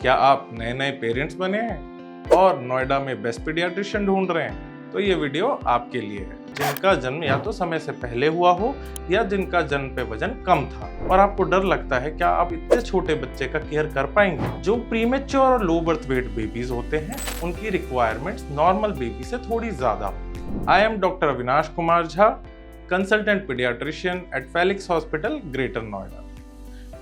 क्या आप नए नए पेरेंट्स बने हैं और नोएडा में बेस्ट पीडियाट्रिशियन ढूंढ रहे हैं? तो ये वीडियो आपके लिए है। जिनका जन्म या तो समय से पहले हुआ हो या जिनका जन्म पे वजन कम था और आपको डर लगता है क्या आप इतने छोटे बच्चे का केयर कर पाएंगे। जो प्रीमेच्योर और लो बर्थ वेट बेबीज होते हैं उनकी रिक्वायरमेंट्स नॉर्मल बेबी से थोड़ी ज्यादा होती है। I am doctor Avinash Kumar Jha, consultant pediatrician at Felix Hospital, Greater Noida.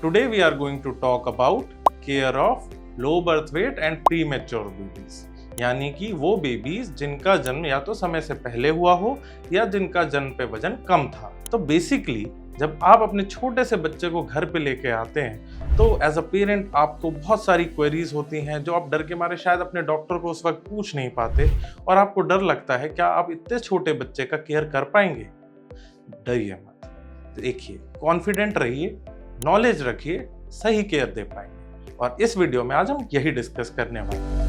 Today we are going to talk about care of low birth weight and premature babies. यानी कि वो बेबीज जिनका जन्म या तो समय से पहले हुआ हो या जिनका जन्म पे वजन कम था। तो बेसिकली जब आप अपने छोटे से बच्चे को घर पे लेके आते हैं तो एज अ पेरेंट आपको बहुत सारी क्वेरीज होती हैं जो आप डर के मारे शायद अपने डॉक्टर को उस वक्त पूछ नहीं पाते और आपको डर लगता है क्या आप इतने छोटे बच्चे का केयर कर पाएंगे। डरिए मत, देखिए, कॉन्फिडेंट रहिए, नॉलेज रखिए, सही केयर दे पाएंगे। और इस वीडियो में आज हम यही डिस्कस करने वाले हैं।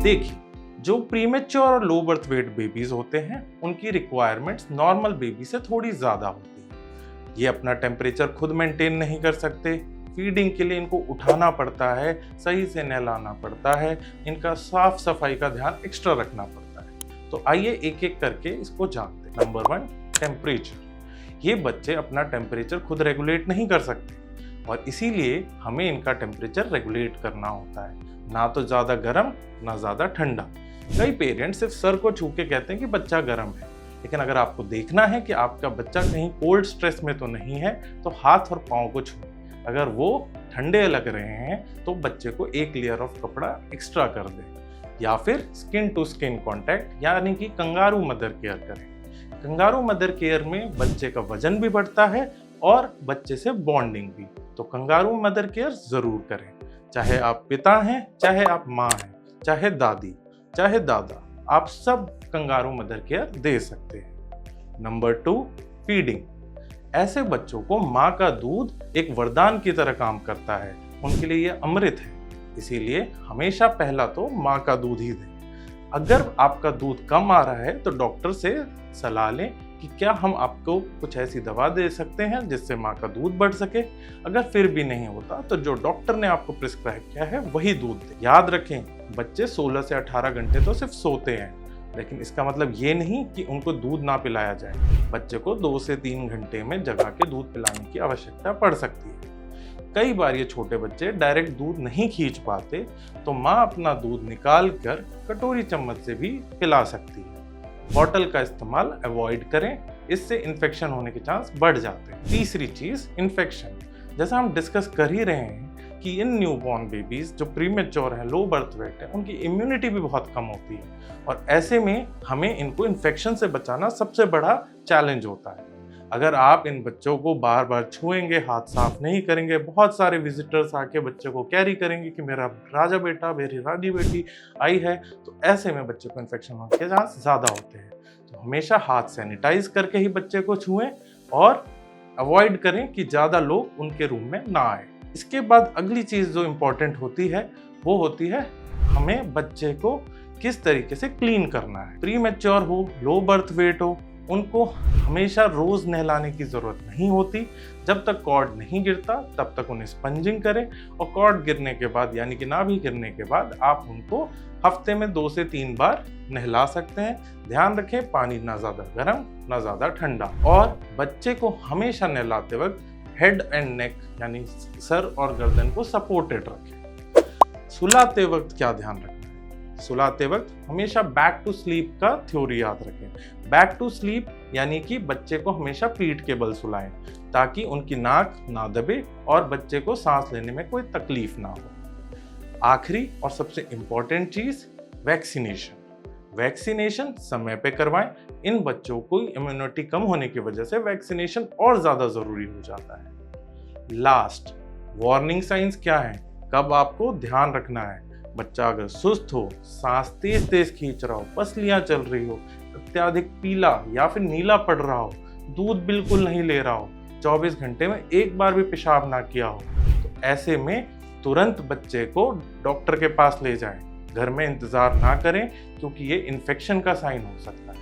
देखिए, जो प्रीमेच्योर और लो बर्थ वेट बेबीज होते हैं उनकी रिक्वायरमेंट्स नॉर्मल बेबी से थोड़ी ज्यादा होती है। ये अपना टेम्परेचर खुद मेंटेन नहीं कर सकते, फीडिंग के लिए इनको उठाना पड़ता है, सही से नहलाना पड़ता है, इनका साफ सफाई का ध्यान एक्स्ट्रा रखना पड़ता है। तो आइए एक एक करके इसको जानते हैं। Number 1, temperature. ये बच्चे अपना टेम्परेचर खुद रेगुलेट नहीं कर सकते और इसीलिए हमें इनका टेम्परेचर रेगुलेट करना होता है, ना तो ज़्यादा गर्म ना ज़्यादा ठंडा। कई पेरेंट्स सिर्फ सर को छू के कहते हैं कि बच्चा गर्म है, लेकिन अगर आपको देखना है कि आपका बच्चा कहीं कोल्ड स्ट्रेस में तो नहीं है तो हाथ और पाँव को छूएं। अगर वो ठंडे लग रहे हैं तो बच्चे को एक लेयर ऑफ कपड़ा एक्स्ट्रा कर दें या फिर स्किन टू स्किन कांटेक्ट यानी कि कंगारू मदर केयर करें। कंगारू मदर केयर में बच्चे का वजन भी बढ़ता है और बच्चे से बॉन्डिंग भी। तो कंगारू मदर केयर जरूर करें, चाहे आप पिता हैं, चाहे आप माँ हैं, चाहे दादी, चाहे दादा, आप सब कंगारू मदर केयर दे सकते हैं। Number 2, feeding. ऐसे बच्चों को माँ का दूध एक वरदान की तरह काम करता है, उनके लिए ये अमृत है, इसीलिए हमेशा पहला तो माँ का दूध ही दें। अगर आपका दूध कम आ रहा है तो डॉक्टर से सलाह लें कि क्या हम आपको कुछ ऐसी दवा दे सकते हैं जिससे माँ का दूध बढ़ सके। अगर फिर भी नहीं होता तो जो डॉक्टर ने आपको प्रिस्क्राइब किया है वही दूध दें। याद रखें, बच्चे 16 से 18 घंटे तो सिर्फ सोते हैं, लेकिन इसका मतलब ये नहीं कि उनको दूध ना पिलाया जाए। बच्चे को 2 से 3 घंटे में जगा के दूध पिलाने की आवश्यकता पड़ सकती है। कई बार ये छोटे बच्चे डायरेक्ट दूध नहीं खींच पाते तो माँ अपना दूध निकाल कर कटोरी चम्मच से भी पिला सकती है। बॉटल का इस्तेमाल अवॉइड करें, इससे इन्फेक्शन होने के चांस बढ़ जाते हैं। तीसरी चीज, इन्फेक्शन। जैसा हम डिस्कस कर ही रहे हैं कि इन न्यूबॉर्न बेबीज जो प्रीमेच्योर हैं, लो बर्थ वेट है, उनकी इम्यूनिटी भी बहुत कम होती है और ऐसे में हमें इनको इन्फेक्शन से बचाना सबसे बड़ा चैलेंज होता है। अगर आप इन बच्चों को बार बार छुएंगे, हाथ साफ नहीं करेंगे, बहुत सारे विजिटर्स आके बच्चे को कैरी करेंगे कि मेरा राजा बेटा, मेरी रानी बेटी आई है, तो ऐसे में बच्चे को इन्फेक्शन होने के चांस ज़्यादा होते हैं। तो हमेशा हाथ सैनिटाइज करके ही बच्चे को छुएं और अवॉइड करें कि ज़्यादा लोग उनके रूम में ना आए। इसके बाद अगली चीज़ जो इम्पोर्टेंट होती है वो होती है हमें बच्चे को किस तरीके से क्लीन करना है। प्रीमेच्योर हो, लो बर्थ वेट हो, उनको हमेशा रोज नहलाने की जरूरत नहीं होती। जब तक कॉर्ड नहीं गिरता तब तक उन्हें स्पंजिंग करें और कॉर्ड गिरने के बाद यानी कि नाभि गिरने के बाद आप उनको हफ्ते में 2 से 3 बार नहला सकते हैं। ध्यान रखें, पानी ना ज्यादा गर्म ना ज्यादा ठंडा। और बच्चे को हमेशा नहलाते वक्त हेड एंड नेक यानी सर और गर्दन को सपोर्टेड रखें। सुलाते वक्त क्या ध्यान रखना है? सुलाते वक्त हमेशा बैक टू स्लीप का थ्योरी याद रखें। बैक टू स्लीप यानी कि बच्चे को हमेशा पीठ के बल सुलाएं ताकि उनकी नाक ना दबे और बच्चे को सांस लेने में कोई तकलीफ ना हो। आखिरी और सबसे इम्पोर्टेंट चीज, वैक्सीनेशन। वैक्सीनेशन समय पे करवाएं। इन बच्चों को इम्यूनिटी कम होने की वजह से वैक्सीनेशन और ज्यादा जरूरी हो जाता है। लास्ट, वार्निंग साइंस क्या है, कब आपको ध्यान रखना है। बच्चा अगर सुस्त हो, सांस तेज तेज खींच रहा हो, पसलियां चल रही हो, अत्यधिक पीला या फिर नीला पड़ रहा हो, दूध बिल्कुल नहीं ले रहा हो, 24 घंटे में एक बार भी पेशाब ना किया हो, तो ऐसे में तुरंत बच्चे को डॉक्टर के पास ले जाएं। घर में इंतजार ना करें क्योंकि ये इन्फेक्शन का साइन हो सकता है।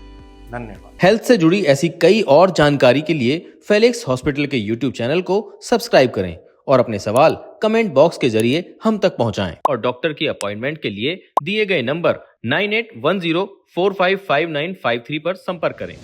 धन्यवाद। हेल्थ से जुड़ी ऐसी कई और जानकारी के लिए फेलिक्स हॉस्पिटल के YouTube चैनल को सब्सक्राइब करें और अपने सवाल कमेंट बॉक्स के जरिए हम तक पहुंचाएं और डॉक्टर की अपॉइंटमेंट के लिए दिए गए नंबर 9810455953 पर संपर्क करें।